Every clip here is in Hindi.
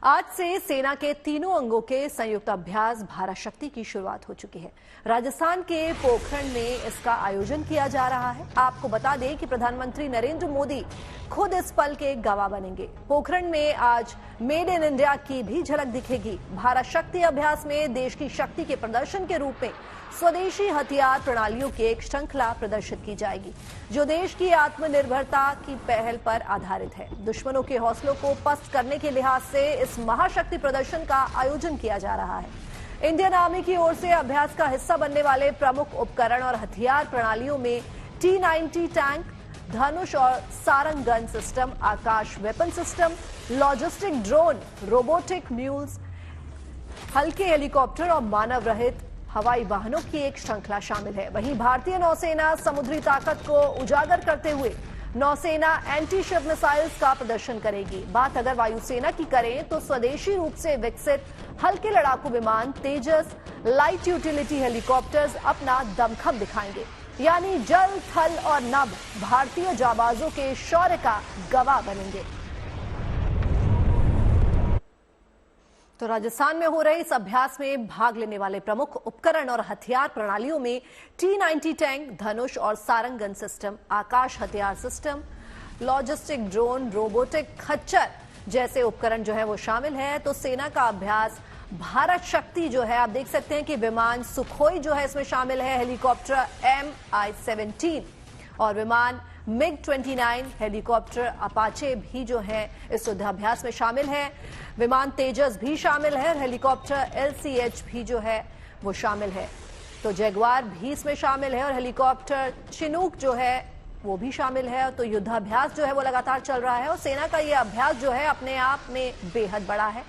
आज से सेना के तीनों अंगों के संयुक्त अभ्यास भारत शक्ति की शुरुआत हो चुकी है। राजस्थान के पोखरण में इसका आयोजन किया जा रहा है। आपको बता दें कि प्रधानमंत्री नरेंद्र मोदी खुद इस पल के गवाह बनेंगे। पोखरण में आज मेड इन इंडिया की भी झलक दिखेगी। भारत शक्ति अभ्यास में देश की शक्ति के प्रदर्शन के रूप में स्वदेशी हथियार प्रणालियों की एक श्रृंखला प्रदर्शित की जाएगी, जो देश की आत्मनिर्भरता की पहल पर आधारित है। दुश्मनों के हौसलों को पस्त करने के लिहाज से इस महाशक्ति प्रदर्शन का आयोजन किया जा रहा है। इंडियन आर्मी की ओर से अभ्यास का हिस्सा बनने वाले प्रमुख उपकरण और हथियार प्रणालियों में T-90 टैंक, धनुष और Sarang gun system, Akash weapon system, logistic drone, robotic mules, हल्के हेलीकॉप्टर और मानव रहित हवाई वाहनों की एक श्रृंखला शामिल है। वहीं भारतीय नौसेना समुद्री ताकत को उजागर करते हुए नौसेना एंटी शिप मिसाइल्स का प्रदर्शन करेगी। बात अगर वायुसेना की करें तो स्वदेशी रूप से विकसित हल्के लड़ाकू विमान तेजस लाइट यूटिलिटी हेलीकॉप्टर्स अपना दमखम दिखाएंगे, यानी जल, थल और नभ भारतीय जाबाजों के शौर्य का गवाह बनेंगे। तो राजस्थान में हो रहे इस अभ्यास में भाग लेने वाले प्रमुख उपकरण और हथियार प्रणालियों में T-90 टैंक, धनुष और सारंग गन सिस्टम, आकाश हथियार सिस्टम, लॉजिस्टिक ड्रोन, रोबोटिक खच्चर जैसे उपकरण जो है वो शामिल है। तो सेना का अभ्यास भारत शक्ति जो है, आप देख सकते हैं कि विमान सुखोई जो है इसमें शामिल है, हेलीकॉप्टर Mi-17 और विमान MiG-29, हेलीकॉप्टर अपाचे भी जो है इस युद्धाभ्यास में शामिल है। विमान तेजस भी शामिल है और हेलीकॉप्टर LCH भी जो है वो शामिल है। तो जैगवार भी इसमें शामिल है और हेलीकॉप्टर चिनूक जो है वो भी शामिल है। तो युद्धाभ्यास जो है वो लगातार चल रहा है और सेना का ये अभ्यास जो है अपने आप में बेहद बड़ा है।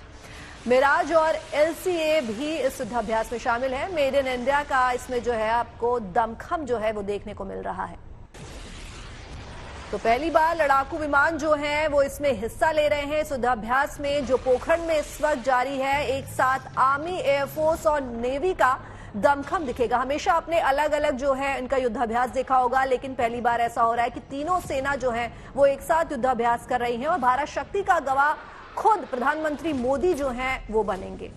मिराज और LCA भी इस युद्धाभ्यास में शामिल है। मेड इन इंडिया का इसमें जो है आपको दमखम जो है वो देखने को मिल रहा है। तो पहली बार लड़ाकू विमान जो हैं वो इसमें हिस्सा ले रहे हैं इस युद्धाभ्यास में, जो पोखरण में इस वक्त जारी है। एक साथ आर्मी, एयरफोर्स और नेवी का दमखम दिखेगा। हमेशा आपने अलग अलग जो है इनका युद्धाभ्यास देखा होगा, लेकिन पहली बार ऐसा हो रहा है कि तीनों सेना जो है वो एक साथ युद्धाभ्यास कर रही है और भारत शक्ति का गवाह खुद प्रधानमंत्री मोदी जो हैं वो बनेंगे।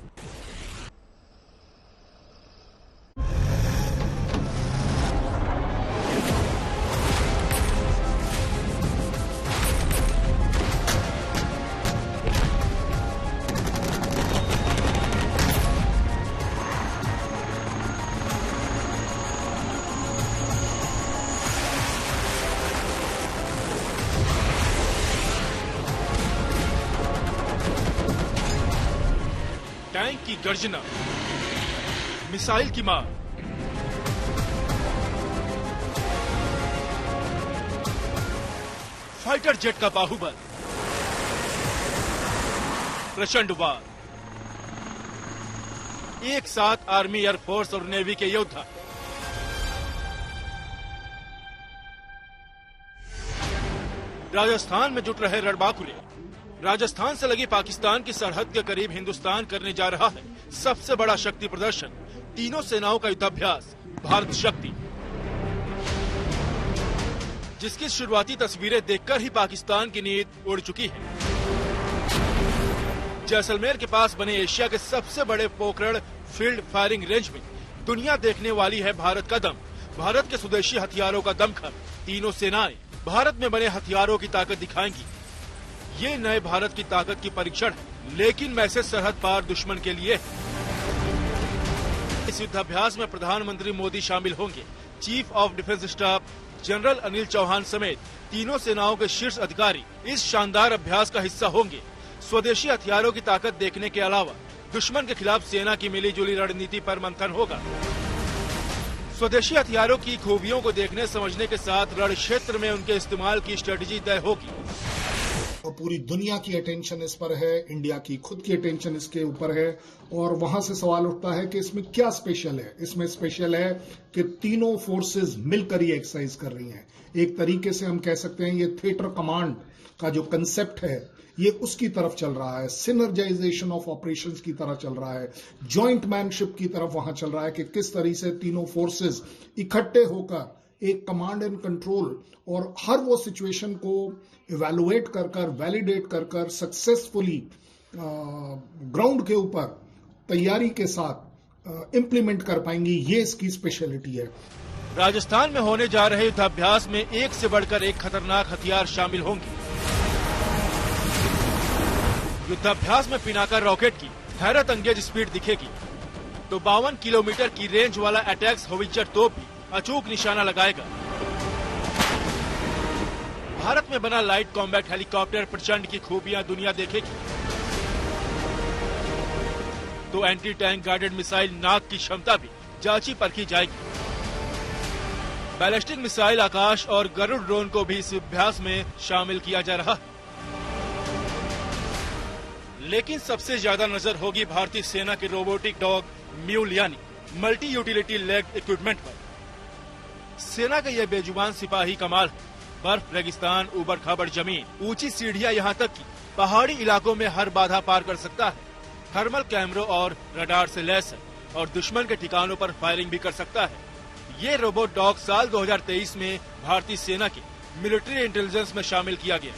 टैंक की गर्जना, मिसाइल की मार, फाइटर जेट का बाहुबल, प्रचंड वार, एक साथ आर्मी, एयरफोर्स और नेवी के योद्धा। राजस्थान में जुट रहे रणबांकुरे। राजस्थान से लगी पाकिस्तान की सरहद के करीब हिंदुस्तान करने जा रहा है सबसे बड़ा शक्ति प्रदर्शन, तीनों सेनाओं का युद्धाभ्यास भारत शक्ति, जिसकी शुरुआती तस्वीरें देखकर ही पाकिस्तान की नींद उड़ चुकी है। जैसलमेर के पास बने एशिया के सबसे बड़े पोखरण फील्ड फायरिंग रेंज में दुनिया देखने वाली है भारत का दम, भारत के स्वदेशी हथियारों का दमखम। तीनों सेनाएं भारत में बने हथियारों की ताकत दिखाएंगी। ये नए भारत की ताकत की परीक्षण है, लेकिन मैसेज सरहद पार दुश्मन के लिए है। इस युद्धाभ्यास में प्रधानमंत्री मोदी शामिल होंगे। Chief of defence staff general Anil Chauhan समेत तीनों सेनाओं के शीर्ष अधिकारी इस शानदार अभ्यास का हिस्सा होंगे। स्वदेशी हथियारों की ताकत देखने के अलावा दुश्मन के खिलाफ सेना की मिलीजुली रणनीति पर मंथन होगा। स्वदेशी हथियारों की खूबियों को देखने समझने के साथ रण क्षेत्र में उनके इस्तेमाल की स्ट्रेटेजी तय होगी। और पूरी दुनिया की अटेंशन इस पर है, इंडिया की खुद की अटेंशन इसके ऊपर है और वहां से सवाल उठता है कि इसमें क्या स्पेशल है। इसमें स्पेशल है कि तीनों फोर्सेस मिलकर ये एक्सरसाइज कर रही हैं। एक तरीके से हम कह सकते हैं ये थिएटर कमांड का जो कंसेप्ट है ये उसकी तरफ चल रहा है, सिनर्जाइजेशन ऑफ ऑपरेशंस की तरह चल रहा है, जॉइंट मैनशिप की तरफ वहां चल रहा है कि किस तरह से तीनों फोर्सेस इकट्ठे होकर एक कमांड एंड कंट्रोल और हर वो सिचुएशन को इवैल्यूएट कर वैलिडेट कर सक्सेसफुली ग्राउंड के ऊपर तैयारी के साथ इम्प्लीमेंट कर पाएंगी, ये इसकी स्पेशलिटी है। राजस्थान में होने जा रहे युद्धाभ्यास में एक से बढ़कर एक खतरनाक हथियार शामिल होंगे। युद्धाभ्यास में पिनाका रॉकेट की हैरत अंगेज स्पीड दिखेगी तो 52 किलोमीटर की रेंज वाला अटैक्स होवित्जर तोप भी अचूक निशाना लगाएगा। भारत में बना लाइट कॉम्बैट हेलीकॉप्टर प्रचंड की खूबियां दुनिया देखेगी तो एंटी टैंक गाइडेड मिसाइल नाग की क्षमता भी जांची परखी जाएगी। बैलिस्टिक मिसाइल आकाश और गरुड़ ड्रोन को भी इस अभ्यास में शामिल किया जा रहा है। लेकिन सबसे ज्यादा नजर होगी भारतीय सेना के रोबोटिक डॉग म्यूल यानी मल्टी यूटिलिटी लेग इक्विपमेंट पर। सेना का यह बेजुबान सिपाही कमाल है। बर्फ, रेगिस्तान, उबड़ खाबड़ जमीन, ऊंची सीढ़ियां, यहाँ तक कि पहाड़ी इलाकों में हर बाधा पार कर सकता है। थर्मल कैमरों और रडार से लैस है और दुश्मन के ठिकानों पर फायरिंग भी कर सकता है। ये रोबोट डॉग साल 2023 में भारतीय सेना के मिलिट्री इंटेलिजेंस में शामिल किया गया।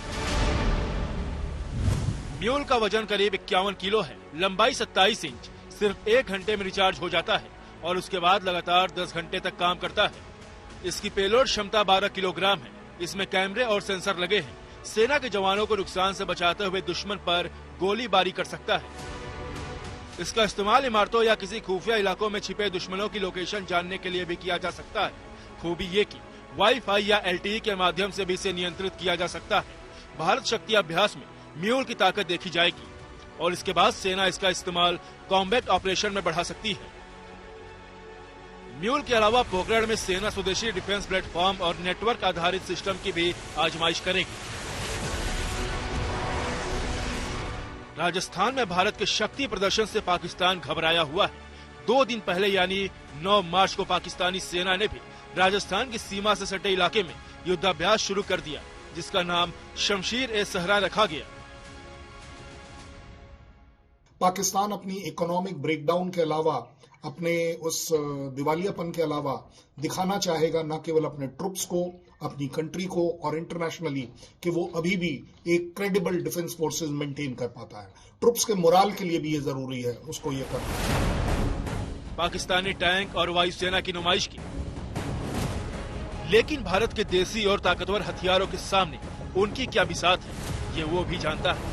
म्यूल का वजन करीब 51 किलो है, लंबाई 27 इंच, सिर्फ 1 घंटे में रिचार्ज हो जाता है और उसके बाद लगातार 10 घंटे तक काम करता है। इसकी पेलोड क्षमता 12 किलोग्राम है। इसमें कैमरे और सेंसर लगे हैं। सेना के जवानों को नुकसान से बचाते हुए दुश्मन पर गोलीबारी कर सकता है। इसका इस्तेमाल इमारतों या किसी खुफिया इलाकों में छिपे दुश्मनों की लोकेशन जानने के लिए भी किया जा सकता है। खूबी ये कि वाईफाई या LTE के माध्यम से भी इसे नियंत्रित किया जा सकता है। भारत शक्ति अभ्यास में म्यूल की ताकत देखी जाएगी और इसके बाद सेना इसका इस्तेमाल कॉम्बैट ऑपरेशन में बढ़ा सकती है। म्यूल के अलावा पोखरण में सेना स्वदेशी डिफेंस प्लेटफॉर्म और नेटवर्क आधारित सिस्टम की भी आजमाइश करेगी। राजस्थान में भारत के शक्ति प्रदर्शन से पाकिस्तान घबराया हुआ है। 2 दिन पहले यानी 9 मार्च को पाकिस्तानी सेना ने भी राजस्थान की सीमा से सटे इलाके में युद्धाभ्यास शुरू कर दिया, जिसका नाम शमशीर-ए-सहरा रखा गया। पाकिस्तान अपनी इकोनॉमिक ब्रेकडाउन के अलावा, अपने उस दिवालियापन के अलावा दिखाना चाहेगा न केवल अपने ट्रुप्स को, अपनी कंट्री को और इंटरनेशनली कि वो अभी भी एक क्रेडिबल डिफेंस फोर्सेस मेंटेन कर पाता है। ट्रुप्स के मोराल के लिए भी ये जरूरी है उसको ये करना। पाकिस्तानी टैंक और वायुसेना की नुमाइश की, लेकिन भारत के देसी और ताकतवर हथियारों के सामने उनकी क्या बिसात है, ये वो भी जानता है।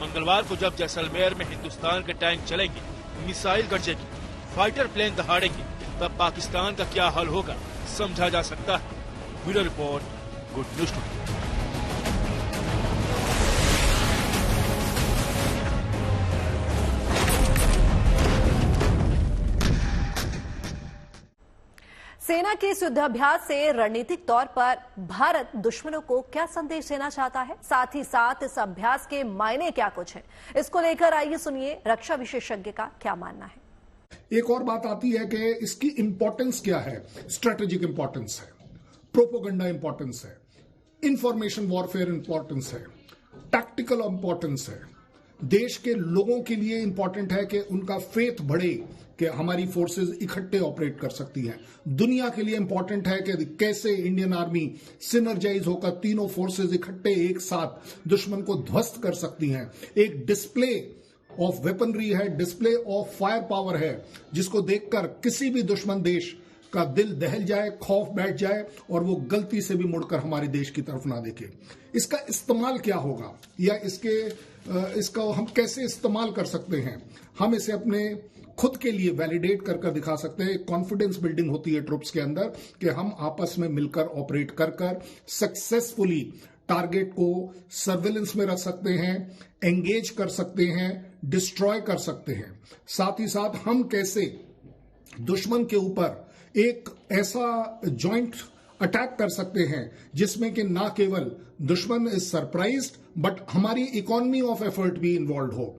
मंगलवार को जब जैसलमेर में हिंदुस्तान के टैंक चलेंगे, मिसाइल गरजेगी, फाइटर प्लेन दहाड़ेंगे, तब पाकिस्तान का क्या हाल होगा समझा जा सकता है। Bureau report, good news today. सेना के इस युद्धाभ्यास से रणनीतिक तौर पर भारत दुश्मनों को क्या संदेश देना चाहता है, साथ ही साथ इस अभ्यास के मायने क्या कुछ हैं, इसको लेकर आइए सुनिए रक्षा विशेषज्ञ का क्या मानना है। एक और बात आती है कि इसकी इंपॉर्टेंस क्या है। स्ट्रेटेजिक इंपॉर्टेंस है, प्रोपोगंडा इंपॉर्टेंस है, इंफॉर्मेशन वॉरफेयर इंपॉर्टेंस है, टैक्टिकल इंपॉर्टेंस है। देश के लोगों के लिए इंपॉर्टेंट है कि उनका फेथ बढ़े कि हमारी फोर्सेस इकट्ठे ऑपरेट कर सकती हैं। दुनिया के लिए इंपॉर्टेंट है कि कैसे इंडियन आर्मी सिनर्जाइज होकर तीनों फोर्सेस इकट्ठे एक साथ दुश्मन को ध्वस्त कर सकती हैं। एक डिस्प्ले ऑफ वेपनरी है, डिस्प्ले ऑफ फायर पावर है, जिसको देखकर किसी भी दुश्मन देश का दिल दहल जाए, खौफ बैठ जाए और वो गलती से भी मुड़कर हमारे देश की तरफ ना देखे। इसका इस्तेमाल क्या होगा या इसका हम कैसे इस्तेमाल कर सकते हैं, हम इसे अपने खुद के लिए वैलिडेट कर दिखा सकते हैं। कॉन्फिडेंस बिल्डिंग होती है ट्रुप्स के अंदर कि हम आपस में मिलकर ऑपरेट कर सक्सेसफुली टारगेट को सर्विलेंस में रख सकते हैं, एंगेज कर सकते हैं, डिस्ट्रॉय कर सकते हैं। साथ ही साथ हम कैसे दुश्मन के ऊपर एक ऐसा जॉइंट अटैक कर सकते हैं जिसमें कि ना केवल दुश्मन इज सरप्राइज्ड बट हमारी इकोनॉमी ऑफ एफर्ट भी इन्वॉल्व हो।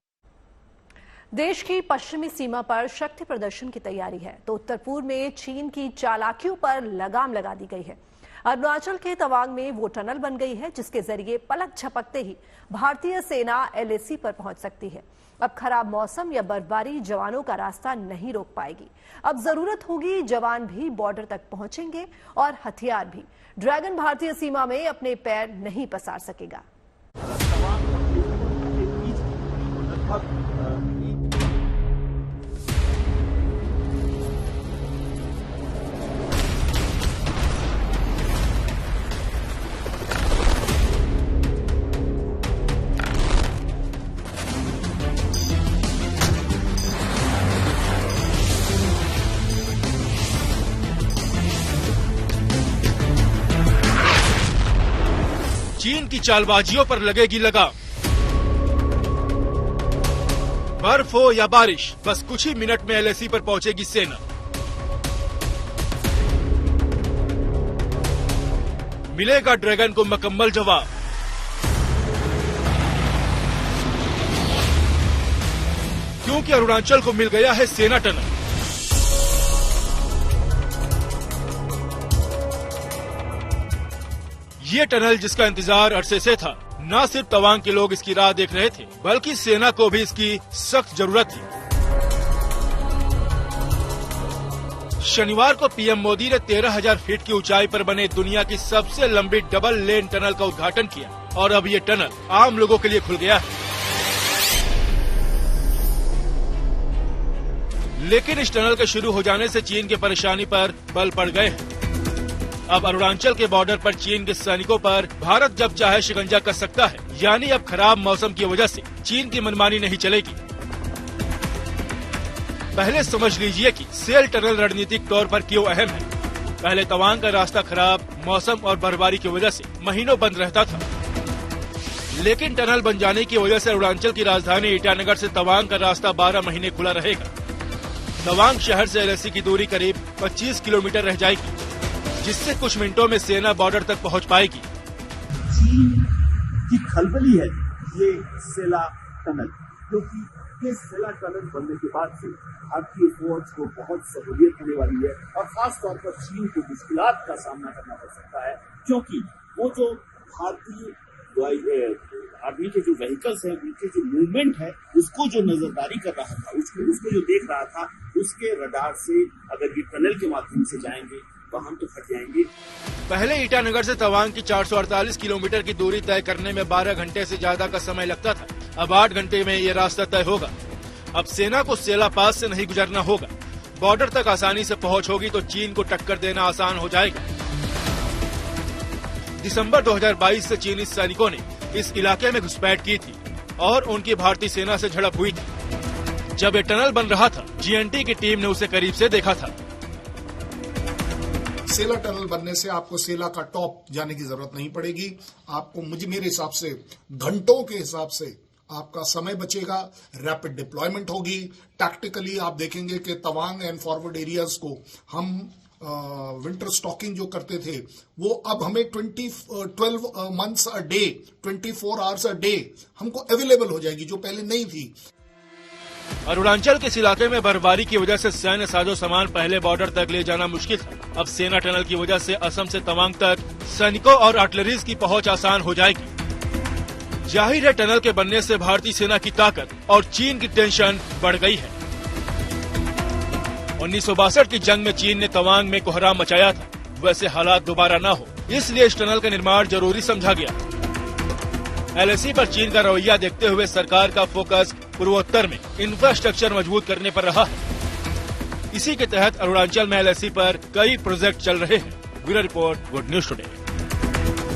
देश की पश्चिमी सीमा पर शक्ति प्रदर्शन की तैयारी है तो उत्तर पूर्व में चीन की चालाकियों पर लगाम लगा दी गई है। अरुणाचल के तवांग में वो टनल बन गई है जिसके जरिए पलक झपकते ही भारतीय सेना LAC पर पहुंच सकती है। अब खराब मौसम या बर्फबारी जवानों का रास्ता नहीं रोक पाएगी। अब जरूरत होगी जवान भी बॉर्डर तक पहुंचेंगे और हथियार भी। ड्रैगन भारतीय सीमा में अपने पैर नहीं पसार सकेगा। चीन की चालबाजियों पर लगेगी लगाम। बर्फ हो या बारिश, बस कुछ ही मिनट में LAC पर पहुंचेगी सेना। मिलेगा ड्रैगन को मुकम्मल जवाब। क्योंकि अरुणाचल को मिल गया है सेना टनल। ये टनल जिसका इंतजार अरसे से था, न सिर्फ तवांग के लोग इसकी राह देख रहे थे, बल्कि सेना को भी इसकी सख्त जरूरत थी। शनिवार को PM मोदी ने 13,000 फीट की ऊंचाई पर बने दुनिया की सबसे लंबी डबल लेन टनल का उद्घाटन किया और अब ये टनल आम लोगों के लिए खुल गया है। लेकिन इस टनल के शुरू हो जाने से चीन की परेशानी पर बल पड़ गए हैं। अब अरुणाचल के बॉर्डर पर चीन के सैनिकों पर भारत जब चाहे शिकंजा कस सकता है, यानी अब खराब मौसम की वजह से चीन की मनमानी नहीं चलेगी। पहले समझ लीजिए कि सेल टनल रणनीतिक तौर पर क्यों अहम है। पहले तवांग का रास्ता खराब मौसम और बर्फबारी की वजह से महीनों बंद रहता था, लेकिन टनल बन जाने की वजह से अरुणाचल की राजधानी ईटानगर से तवांग का रास्ता 12 महीने खुला रहेगा। तवांग शहर से LAC की दूरी करीब 25 किलोमीटर रह जाएगी, जिससे कुछ मिनटों में सेना बॉर्डर तक पहुंच पाएगी। चीन की खलबली है ये सेला टनल, क्योंकि ये सेला टनल बनने के बाद से भारतीय फौज को बहुत सहूलियत होने वाली है और खास तौर पर चीन को मुश्किलात का सामना करना पड़ सकता है, क्योंकि वो जो भारतीय आर्मी के जो व्हीकल्स हैं उनके जो मूवमेंट है उसको जो नजरदारी कर रहा था, उसको जो देख रहा था, उसके रडार से अगर ये टनल के माध्यम से जाएंगे तो हम तो फट जाएंगे। पहले ईटानगर से तवांग की 448 किलोमीटर की दूरी तय करने में 12 घंटे से ज्यादा का समय लगता था। अब 8 घंटे में ये रास्ता तय होगा। अब सेना को सेला पास से नहीं गुजरना होगा, बॉर्डर तक आसानी से पहुंच होगी तो चीन को टक्कर देना आसान हो जाएगा। दिसंबर 2022 से चीनी सैनिकों ने इस इलाके में घुसपैठ की थी और उनकी भारतीय सेना से झड़प हुई थी। जब ये टनल बन रहा था, GNT की टीम ने उसे करीब से देखा था। सेला टनल बनने से आपको सेला का टॉप जाने की जरूरत नहीं पड़ेगी। आपको मेरे हिसाब से घंटों के हिसाब से आपका समय बचेगा, रैपिड डिप्लॉयमेंट होगी। टैक्टिकली आप देखेंगे कि तवांग एंड फॉरवर्ड एरियाज को हम विंटर स्टॉकिंग जो करते थे वो अब हमें 12 months a day 24 hours a day हमको अवेलेबल हो जाएगी, जो पहले नहीं थी। अरुणाचल के इस इलाके में बर्फबारी की वजह से सैन्य साजो सामान पहले बॉर्डर तक ले जाना मुश्किल था। अब सेना टनल की वजह से असम से तवांग तक सैनिकों और आर्टिलरीज की पहुंच आसान हो जाएगी। जाहिर है टनल के बनने से भारतीय सेना की ताकत और चीन की टेंशन बढ़ गई है। 1962 की जंग में चीन ने तवांग में कोहराम मचाया था, वैसे हालात दोबारा न हो, इसलिए इस टनल का निर्माण जरूरी समझा गया। LAC पर चीन का रवैया देखते हुए सरकार का फोकस पूर्वोत्तर में इंफ्रास्ट्रक्चर मजबूत करने पर रहा है। इसी के तहत अरुणाचल में LAC पर कई प्रोजेक्ट चल रहे हैं। Bureau report, good news today.